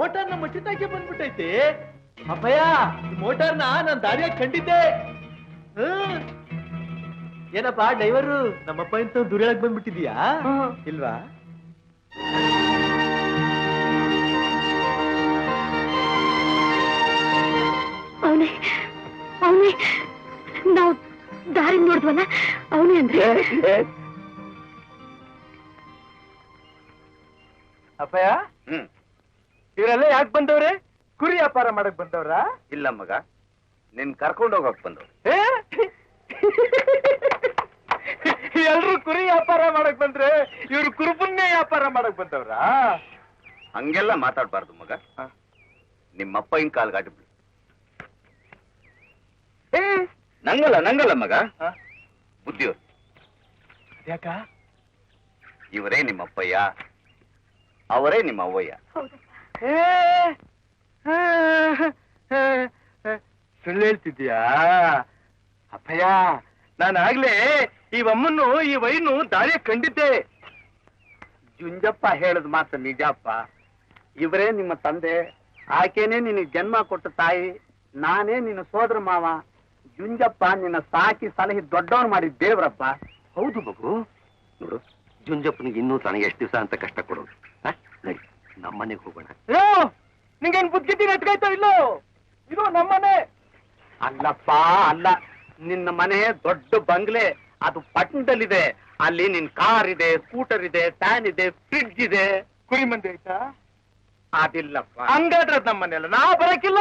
Motor ನಮ್ಮ ಚಿತ್ತಾಕ್ಕೆ ಬಂದ್ಬಿಟ್ಟೈತೆ. ಅಪ್ಪಯ್ಯ, ಮೋಟಾರ್ನ ನಾನ್ ದಾರಿಯಾಗಿ ಕಂಡಿದ್ದೆ. ಏನಪ್ಪಾ driver, ನಮ್ಮಪ್ಪ ಇಂತ ದುರ್ಯಾಳಕ್ ಬಂದ್ಬಿಟ್ಟಿದ್ಯಾ ಇಲ್ವಾ? ಅವನೇ ಅವನೇ ನಾವು ದಾರಿ ನೋಡಿದ್ವಲ್ಲ, ಅವನೇ ಅಂದ್ರೆ. ಅಪ್ಪಯ್ಯ, ಇವರೆಲ್ಲ ಯಾಕೆ ಬಂದವ್ರೆ? ಕುರಿ ವ್ಯಾಪಾರ ಮಾಡಕ್ ಬಂದವ್ರ? ಇಲ್ಲ ಮಗ, ನಿನ್ ಕರ್ಕೊಂಡು ಹೋಗಕ್ ಬಂದವ್ರು. ಎಲ್ರು ಕುರಿ ವ್ಯಾಪಾರ ಮಾಡಕ್ ಬಂದ್ರೆ ಇವ್ರು ಕುರುಪುನ್ಯ ವ್ಯಾಪಾರ ಮಾಡಕ್ ಬಂದವ್ರ? ಹಂಗೆಲ್ಲ ಮಾತಾಡ್ಬಾರ್ದು ಮಗ. ನಿಮ್ಮಪ್ಪ ಹಿಂಗ್ ಕಾಲ್ಗಾಟ ಬಿಡು. ನಂಗಲ್ಲ ಮಗ, ಬುದ್ಧಿಯವ್ರು. ಯಾಕ? ಇವರೇ ನಿಮ್ಮಪ್ಪಯ್ಯ, ಅವರೇ ನಿಮ್ಮ ಅವ್ವಯ್ಯ. ಸುಳ್ಳು ಹೇಳ್ತಿದ್ಯಾ ಅಪ್ಪಯ್ಯ? ನಾನಾಗ್ಲೇ ಇವಮ್ಮನ್ನು ಈ ವೈನು ದಾರಿ ಕಂಡಿದ್ದೆ. ಜುಂಜಪ್ಪ ಹೇಳದ್ ಮಾತ್ರ ನಿಜಪ್ಪ. ಇವರೇ ನಿಮ್ಮ ತಂದೆ, ಆಕೆನೇ ನಿನಗೆ ಜನ್ಮ ಕೊಟ್ಟ ತಾಯಿ, ನಾನೇ ನಿನ್ನ ಸೋದರ ಮಾವ. ಜುಂಜಪ್ಪ ನಿನ್ನ ಸಾಕಿ ಸಲಹಿ ದೊಡ್ಡವನ್ ಮಾಡಿದ ದೇವ್ರಪ್ಪ. ಹೌದು ಮಗು. ನೋಡು, ಜುಂಜಪ್ಪನಿಗೆ ಇನ್ನೂ ತನಗೆ ಎಷ್ಟು ದಿವಸ ಅಂತ ಕಷ್ಟ ಕೊಡೋದು. ನಡಿ, ನಮ್ಮನೆಗೆ ಹೋಗೋಣ. ನಿಂಗೇನ್ ಬುದ್ಧಿಗಿದ್ದಿ ನೆಟ್ಕಾಯ್ತೋ ಇಲ್ಲೋ? ಇದು ನಮ್ಮನೆ. ಅಲ್ಲಪ್ಪ ಅಲ್ಲ, ನಿನ್ನ ಮನೆ ದೊಡ್ಡ ಬಂಗ್ಲೆ, ಅದು ಪಟ್ಟಣದಲ್ಲಿದೆ. ಅಲ್ಲಿ ನಿನ್ ಕಾರ್ ಇದೆ, ಸ್ಕೂಟರ್ ಇದೆ, ಫ್ಯಾನ್ ಇದೆ, ಫ್ರಿಡ್ಜ್ ಇದೆ. ಕುರಿ ಮಂದಿ ಆಯ್ತಾ? ಅದಿಲ್ಲಪ್ಪ. ಹಂಗಾದ್ರೆ ನಮ್ಮನೆಲ್ಲ ನಾ ಬರಕಿಲ್ಲ.